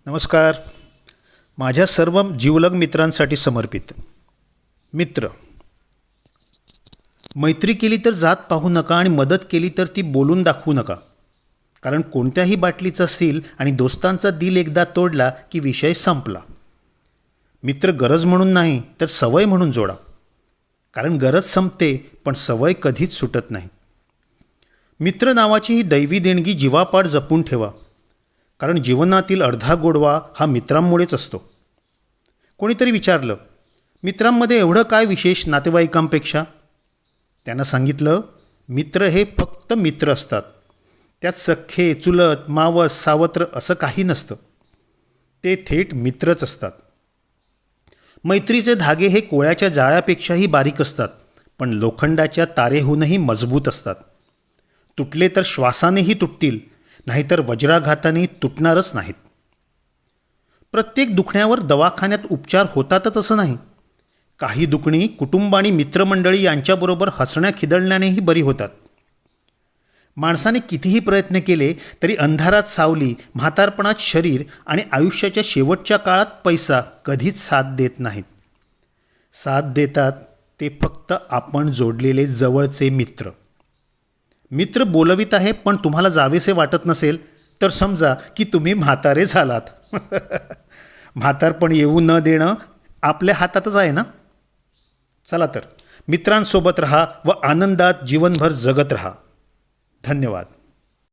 नमस्कार. माझ्या सर्व जिवलग मित्रांसाठी समर्पित. मित्र. मैत्री केली तर जात पाहू नका आणि मदत केली तर ती बोलून दाखवू नका. कारण कोणत्याही बाटलीचा सील आणि दोस्तांचा दिल एकदा तोडला की विषय संपला. मित्र गरज म्हणून नाही तर सवय म्हणून जोडा. कारण गरज संपते पण सवय कधीच सुटत नाही. मित्र नावाची ही दैवी देणगी जीवापाड जपून ठेवा. कारण जीवनातील अर्धा गोडवा हा मित्रांमुळेच असतो. कोणीतरी विचारलं, मित्रांमध्ये एवढं काय विशेष नातेवाईकांपेक्षा? त्यानं सांगितलं, मित्र हे फक्त मित्र असतात. त्यात सख्खे, चुलत, मावस, सावत्र असं काही नसतं. ते थेट मित्रच असतात. मैत्रीचे धागे हे कोळ्याच्या जाळ्यापेक्षाही बारीक असतात, पण लोखंडाच्या तारेहूनही मजबूत असतात. तुटले तर श्वासानेही तुटतील, नाहीतर वज्राघाताने तुटणारच नाहीत. प्रत्येक दुखण्यावर दवाखान्यात उपचार होतातच असं नाही. काही दुखणी कुटुंब आणि मित्रमंडळी यांच्याबरोबर हसण्या खिदळण्यानेही बरी होतात. माणसाने कितीही प्रयत्न केले तरी अंधारात सावली, म्हातारपणात शरीर आणि आयुष्याच्या शेवटच्या काळात पैसा कधीच साथ देत नाहीत. साथ देतात ते फक्त आपण जोडलेले जवळचे मित्र. मित्र बोलवीत आहे पण तुम्हाला जावेसे वाटत नसेल तर समजा की तुम्ही म्हातारे झालात. म्हातारपण येऊ न देणं आपल्या हातातच आहे ना. चला तर मित्रांसोबत रहा व आनंदात जीवनभर जगत रहा. धन्यवाद.